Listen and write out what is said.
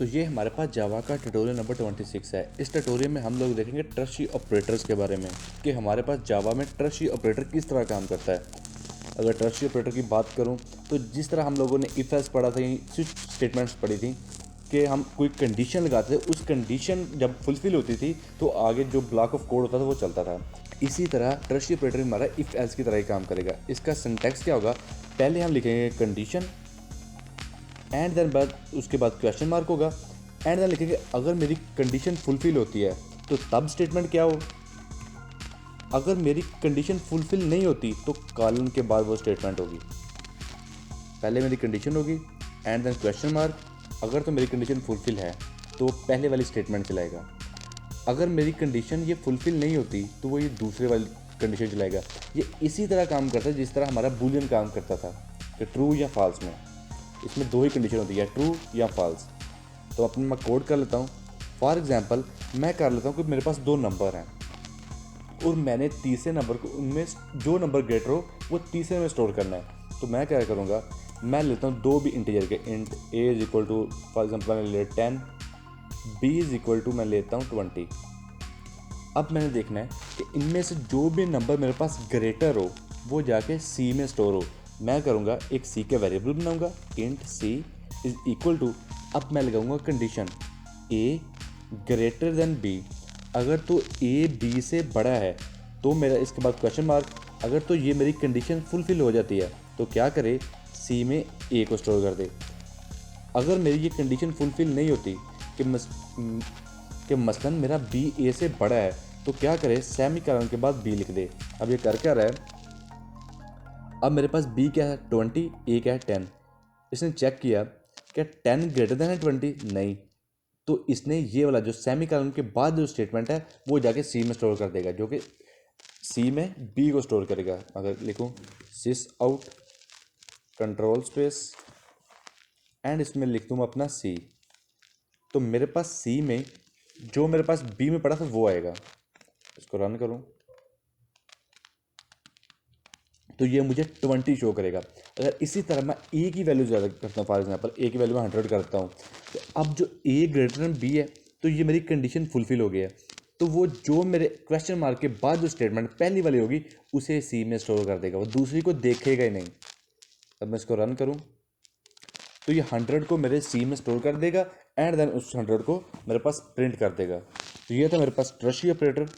तो ये हमारे पास जावा का ट्यूटोरियल नंबर 26 है। इस ट्यूटोरियल में हम लोग देखेंगे ट्रस्ट ट्री ऑपरेटर्स के बारे में कि हमारे पास जावा में ट्रस्ट ट्री ऑपरेटर किस तरह काम करता है। अगर ट्रस्ट ट्री ऑपरेटर की बात करूं तो जिस तरह हम लोगों ने इफ एल्स पढ़ा था, स्विच स्टेटमेंट्स पढ़ी थी कि हम कोई कंडीशन लगाते थे, उस कंडीशन जब फुलफिल होती थी तो आगे जो ब्लॉक ऑफ कोड होता था वो चलता था। इसी तरह ट्रस्ट ट्री ऑपरेटर हमारा इफ एल्स की तरह ही काम करेगा। इसका सिंटैक्स क्या होगा, पहले हम लिखेंगे कंडीशन एंड देन बाद उसके बाद क्वेश्चन मार्क होगा एंड देन लिखेंगे अगर मेरी कंडीशन फुलफिल होती है तो तब स्टेटमेंट क्या हो, अगर मेरी कंडीशन फुलफिल नहीं होती तो कॉलन के बाद वो स्टेटमेंट होगी। पहले मेरी कंडीशन होगी एंड देन क्वेश्चन मार्क, अगर तो मेरी कंडीशन फुलफिल है तो पहले वाली स्टेटमेंट चलाएगा। अगर मेरी कंडीशन ये फुलफिल नहीं होती तो वो ये दूसरे वाली कंडीशन चलाएगा। ये इसी तरह काम करता है जिस तरह हमारा बूलियन काम करता था कि ट्रू या फॉल्स में। इसमें दो ही कंडीशन होती है, ट्रू या फॉल्स। तो अपने मैं कोड कर लेता हूँ। फॉर एग्जांपल मैं कर लेता हूँ कि मेरे पास दो नंबर हैं और मैंने तीसरे नंबर को, उनमें जो नंबर ग्रेटर हो वो तीसरे में स्टोर करना है। तो मैं क्या करूँगा, मैं लेता हूँ दो भी इंटीजर के, int a is equal to for example मैंने लिया 10, बी इज इक्वल टू मैं लेता हूँ 20। अब मैंने देखना है कि इनमें से जो भी नंबर मेरे पास ग्रेटर हो वो जाके सी में स्टोर हो। मैं करूँगा एक सी का वेरिएबल बनाऊँगा, int C is equal to, अब मैं लगाऊंगा condition A greater than B. अगर तो ए बी से बड़ा है तो मेरा इसके बाद क्वेश्चन मार्क, अगर तो ये मेरी कंडीशन फुलफिल हो जाती है तो क्या करे, सी में ए को स्टोर कर दे। अगर मेरी ये कंडीशन फुलफिल नहीं होती कि मसलन मेरा बी ए से बड़ा है तो क्या करे, सेमीकोलन के बाद बी लिख दे। अब ये कर क्या रहा है, अब मेरे पास बी क्या है 20, ए क्या है 10। इसने चेक किया क्या 10 ग्रेटर देन है 20, नहीं, तो इसने ये वाला जो सेमीकोलन के बाद जो स्टेटमेंट है वो जाके सी में स्टोर कर देगा, जो कि सी में बी को स्टोर करेगा। अगर लिखूँ सिस आउट कंट्रोल स्पेस एंड इसमें लिख दूँ अपना सी, तो मेरे पास सी में जो मेरे पास बी में पड़ा था वो आएगा। इसको रन करूँ तो ये मुझे 20 शो करेगा। अगर इसी तरह मैं ए की वैल्यू ज़्यादा करता हूँ, फॉर एग्जांपल ए की वैल्यू मैं 100 करता हूँ, तो अब जो ए ग्रेटर देन बी है तो ये मेरी कंडीशन फुलफिल हो गई है। तो वो जो मेरे क्वेश्चन मार्क के बाद जो स्टेटमेंट पहली वाली होगी उसे सी में स्टोर कर देगा, वो दूसरी को देखेगा ही नहीं। अब मैं इसको रन करूँ तो ये 100 को मेरे सी में स्टोर कर देगा एंड देन उस 100 को मेरे पास प्रिंट कर देगा। तो ये था मेरे पास ट्रस्ट ट्री ऑपरेटर।